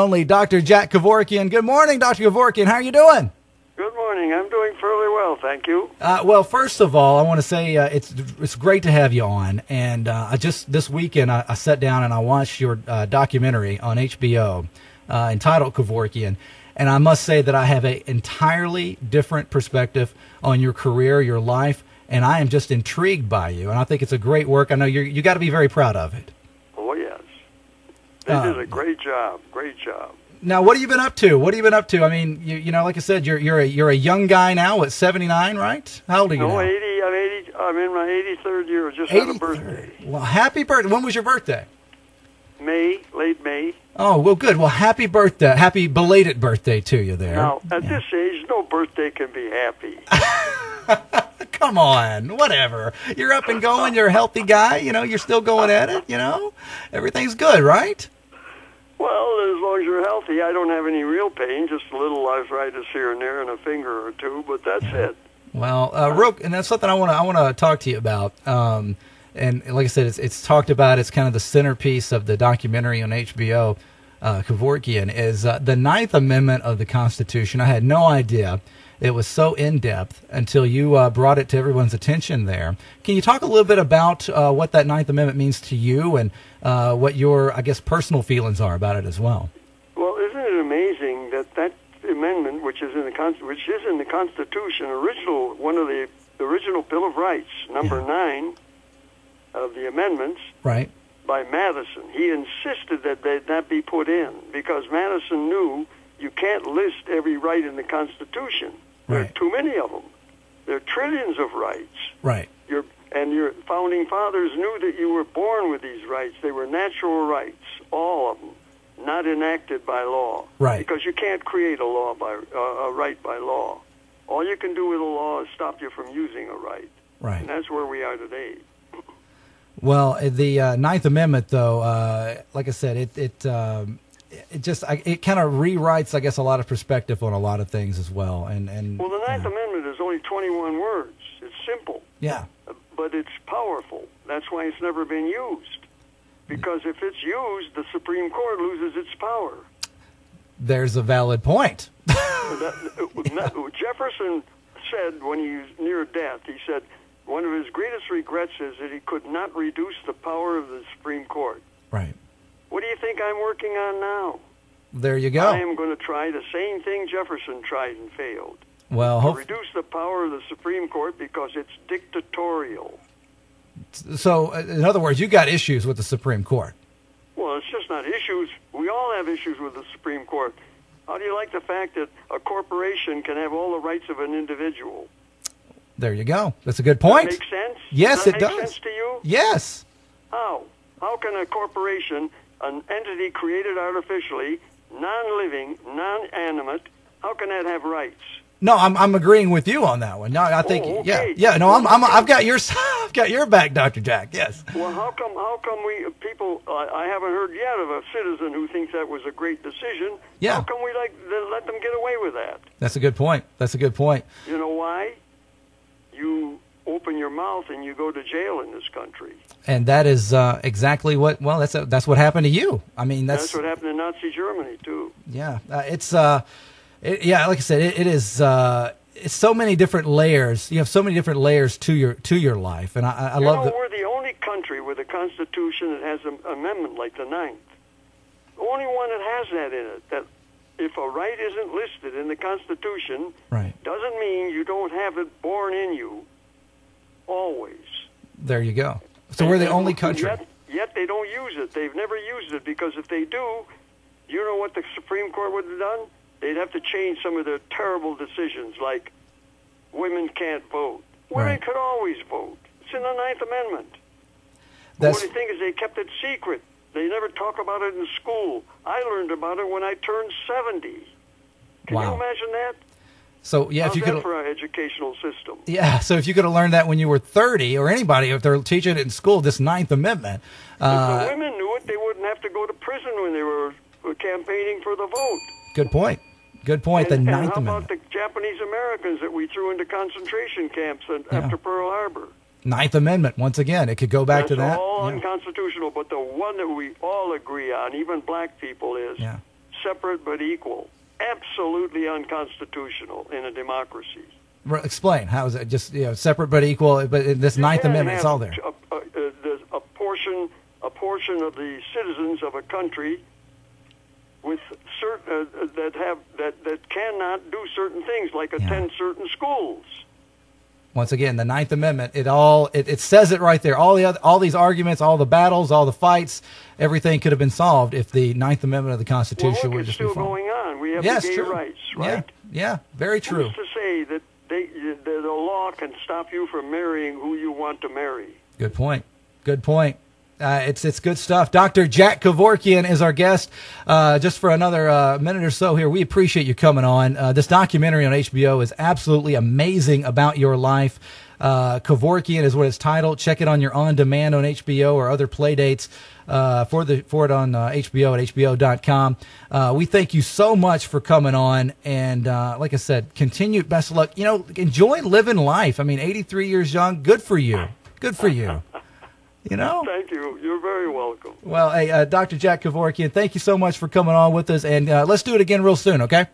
Only Dr. Jack Kevorkian. Good morning, Dr. Kevorkian. How are you doing? Good morning. I'm doing fairly well, thank you. Well, first of all, I want to say it's great to have you on. And I just this weekend I sat down and I watched your documentary on HBO entitled Kevorkian. And I must say that I have an entirely different perspective on your career, your life, and I am just intrigued by you. And I think it's a great work. I know you got to be very proud of it. Oh, yes. They did a great job. Great job. Now, what have you been up to? What have you been up to? I mean, you know, like I said, you're a young guy now. What, 79, right? How old are you now? 80. I'm 80. I'm in my 83rd year. Just had a birthday. Well, happy birthday. When was your birthday? Late May. Oh, well, good. Well, happy birthday. Happy belated birthday to you there. Now, at this age, no birthday can be happy. Come on, whatever. You're up and going. You're a healthy guy. You know, you're still going at it. You know, everything's good, right? Well, as long as you're healthy, I don't have any real pain, just a little arthritis here and there and a finger or two, but that's it. Well, and that's something I want to talk to you about. And like I said, it's talked about. It's kind of the centerpiece of the documentary on HBO. Kevorkian is the Ninth Amendment of the Constitution. I had no idea it was so in depth until you brought it to everyone's attention there. Can you talk a little bit about what that Ninth Amendment means to you and what your, I guess, personal feelings are about it as well? Well, isn't it amazing that amendment, which is in the Constitution, one of the original Bill of Rights, number 9 of the amendments, right, by Madison. He insisted that that be put in because Madison knew you can't list every right in the Constitution. There are too many of them. There are trillions of rights. Right. Your founding fathers knew that you were born with these rights. They were natural rights, all of them, not enacted by law. Right. Because you can't create a right by law. All you can do with a law is stop you from using a right. Right. And that's where we are today. Well, the Ninth Amendment, though, like I said, it kind of rewrites, I guess, a lot of perspective on a lot of things as well. And well, the Ninth Amendment is only 21 words. It's simple. Yeah. But it's powerful. That's why it's never been used. Because if it's used, the Supreme Court loses its power. There's a valid point. Jefferson said when he was near death, he said one of his greatest regrets is that he could not reduce the power of the Supreme Court. Right. What do you think I'm working on now? There you go. I am going to try the same thing Jefferson tried and failed. Well, to reduce the power of the Supreme Court because it's dictatorial. So, in other words, you got issues with the Supreme Court. Well, it's just not issues. We all have issues with the Supreme Court. How do you like the fact that a corporation can have all the rights of an individual? There you go. That's a good point. Does that make sense? Yes, it does. Does that make sense to you? Yes. How? How can a corporation, an entity created artificially, non-living, non-animate, how can that have rights? No, I'm agreeing with you on that one. No, I think okay. yeah. No, I've got your back, Dr. Jack. Yes. Well, how come we people? I haven't heard yet of a citizen who thinks that was a great decision. Yeah. How come we let them get away with that? That's a good point. That's a good point. You know why? You open your mouth and you go to jail in this country. And that is exactly what. Well, that's what happened to you. I mean, that's what happened in Nazi Germany too. Yeah, like I said, it is. It's so many different layers. You have so many different layers to your life, and I love that. We're the only country with a constitution that has an amendment like the 9th. The only one that has that in it. That if a right isn't listed in the Constitution, doesn't mean you don't have it born in you. Always. There you go. So we're the only country. Yet they don't use it. They've never used it because if they do, you know what the Supreme Court would have done? They'd have to change some of their terrible decisions, like women can't vote. Women could always vote. It's in the 9th Amendment. The only thing is they kept it secret. They never talk about it in school. I learned about it when I turned 70. Can you imagine that? So if you could for our educational system. Yeah, so if you could have learned that when you were 30, or anybody, if they're teaching it in school, this 9th Amendment. If the women knew it, they wouldn't have to go to prison when they were campaigning for the vote. Good point. Good point. And, the and 9th how Amendment. about the Japanese Americans that we threw into concentration camps after Pearl Harbor? 9th Amendment, once again, it could go back to that. That's all unconstitutional, but the one that we all agree on, even black people, is separate but equal. Absolutely unconstitutional in a democracy. Explain. How is it just separate but equal? But in this Ninth Amendment, it's all there. There's a portion of the citizens of a country with certain that cannot do certain things, like attend certain schools. Once again, the Ninth Amendment, it says it right there. All these arguments, all the battles, all the fights, everything could have been solved if the Ninth Amendment of the Constitution were just still going on. We have the gay rights, right? Yeah, very true. Who's to say that the law can stop you from marrying who you want to marry? Good point. Good point. It's good stuff. Dr. Jack Kevorkian is our guest. Just for another minute or so here, we appreciate you coming on. This documentary on HBO is absolutely amazing about your life. Kevorkian is what it's titled. Check it on your on-demand on HBO or other play dates for it on HBO at HBO.com. We thank you so much for coming on. And like I said, continued best of luck. Enjoy living life. I mean, 83 years young. Good for you. Good for you. Thank you. You're very welcome. Well, hey, Dr. Jack Kevorkian, thank you so much for coming on with us, and let's do it again real soon, okay?